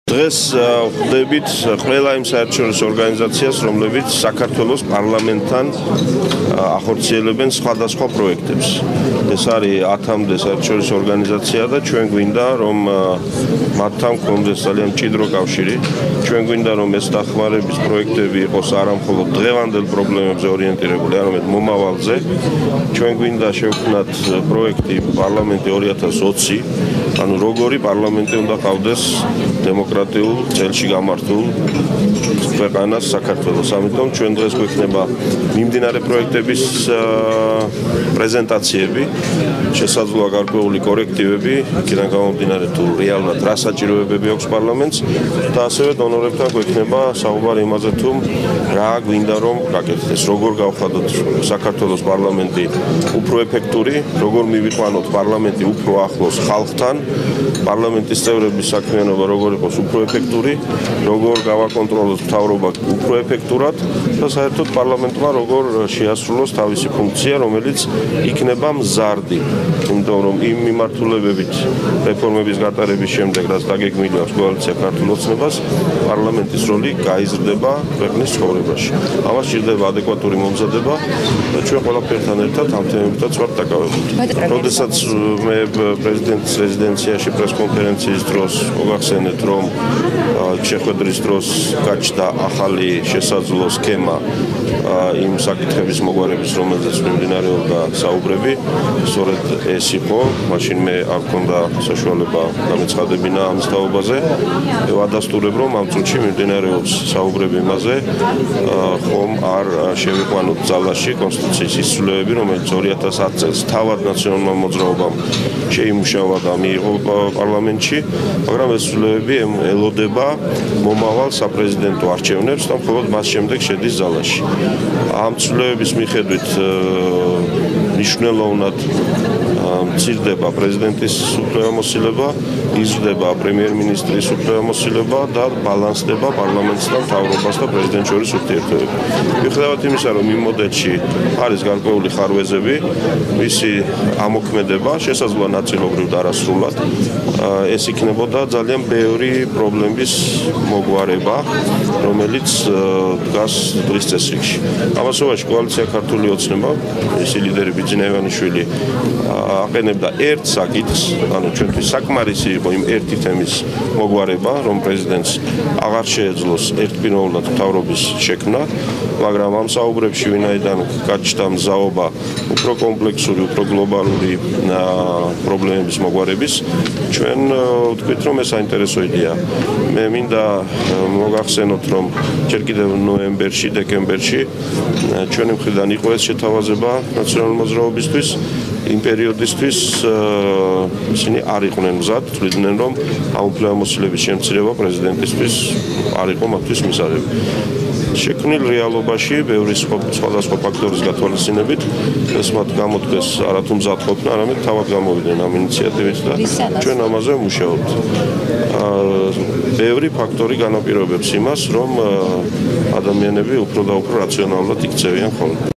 დღეს ვხვდებით ყველა იმ საერთაშორისო ორგანიზაციას, რომლებიც საქართველოს პარლამენტთან ახორციელებენ სხვადასხვა პროექტებს. ეს არის 10-მდე საერთაშორისო ორგანიზაცია და ჩვენ გვინდა, რომ მათთან გქონდეს ძალიან მჭიდრო კავშირი. ჩვენ გვინდა, რომ ეს დახმარების პროექტები იყოს არა მხოლოდ დღევანდელ პრობლემებზე ორიენტირებული, არამედ მომავალზე. ჩვენ გვინდა შევქმნათ პროექტი პარლამენტი 2020, ანუ როგორი პარლამენტი უნდა ყავდეს დემოკრატიულ წელში გამართულ ქვეყანას საქართველოს. ამიტომ ჩვენ დღეს გვექნება მიმდინარე პროექტების პრეზენტაციები, შესაძლოა გარკვეული კორექტივები, იქიდან გამომდინარე თუ რეალურად რა საჭიროებები აქვს პარლამენტს და ასევე დონორებთან გვექნება საუბარი იმაზე თუ რა გვინდა რომ გაკეთდეს, როგორ გავხადოთ საქართველოს პარლამენტი უფრო ეფექტური, როგორ მივიყვანოთ პარლამენტი უფრო ახლოს ხალხთან, პარლამენტის წევრების საქმიანობა როგორ იყოს უფრო ეფექტური, როგორ გავაკონტროლოთ მთავრობა უფრო ეფექტურად და საერთოდ პარლამენტმა როგორ შეასრულოს თავისი ფუნქცია, რომელიც იქნება მზარდი. იმიტომ რომ იმ მიმართულებებით რეფორმების გატარების შემდეგ, რაც დაგეგმილი აქვს კოალიცია ქართულ ოცნებას, პარლამენტის როლი გაიზრდება ქვეყნის ცხოვრებაში. ამას სჭირდება ადეკვატური მომზადება და ჩვენ ყველაფერთან ერთად ამ თემებითაც ვართ დაკავებული. როდესაც მე პრეზიდენტის რეზიდენციაში პრესკონფერენციის დროს მოგახსენეთ, რომ შეხვედრის დროს გაჩნდა ახალი შესაძლო სქემა იმ საკითხების მოგვარების, რომელზეც მიმდინარეობდა საუბრები, სწორედ ეს იყო. მაშინ მე არ მქონდა საშუალება გამეცხადებინა ამ თაობაზე. ვადასტურებ, რომ ამ წუთში მიმდინარეობს საუბრები იმაზე, ხომ არ შევიყვანოთ ძალაში კონსტიტუციის ისწავლები, რომელიც 2010 წელს თავად ნაციონალურმა მოძრაობამ შეიმუშავა და მიიღო პარლამენტში, მაგრამ ეს ისწავლები ელოდება მომავალ საპრეზიდენტო არჩევნებს და მხოლოდ მას შემდეგ შედის ძალაში. ამ ცვლილების მიხედვით მნიშვნელოვნად მცირდება პრეზიდენტის უფლებამოსილება, იზრდება პრემიერ-მინისტრის უფლებამოსილება და ბალანსდება პარლამენტსთან, მთავრობას და პრეზიდენტს შორის ურთიერთობები. მიუხედავად იმისა, რომ იმ მოდელში არის გარკვეული ხარვეზები, მისი ამოქმედება შესაძლოა ნაწილობრივ და არასრულად, ეს იქნებოდა ძალიან ბევრი პრობლემის მოგვარება, რომელიც დგას დღის წესრიგში. ამასობაში კოალიცია ქართული ოცნება, მისი ლიდერი ბიძინა ივანიშვილი აყენებდა ერთ საკითხს, ანუ ჩვენთვის საკმარისი იყო იმ ერთი თემის მოგვარება, რომ პრეზიდენტს აღარ შეეძლოს ერთპიროვნულად მთავრობის შექმნა, მაგრამ ამ საუბრებში ვინაიდან გაჩნდა მზაობა უფრო კომპლექსური, უფრო გლობალური პრობლემების მოგვარების, ჩვენ ვთქვით, რომ ეს საინტერესო იდეაა. მე მინდა მოგახსენოთ, რომ ჯერ კიდევ ნოემბერში, დეკემბერში ჩვენი მხრიდან იყო ეს შეთავაზება ნაციონალური მოძრაობისთვის. იმ პერიოდისთვის ისინი არ იყვნენ მზად, თვლიდნენ, რომ ამ უფლებამოსილების შემცირება პრეზიდენტისთვის არ იყო მათთვის მისაღები. შექმნილ რეალობაში ბევრი სხვადასხვა ფაქტორის გათვალისწინებით ეს მათ გამოდგეს არათუ მზად ყოფნა, არამედ თავად გამოვიდნენ ამ ინიციატივით და ჩვენ ამაზე ვმუშაობთ. ბევრი ფაქტორი განაპირობებს იმას, რომ ადამიანები უფრო და უფრო რაციონალურად იქცევიან ხოლმე.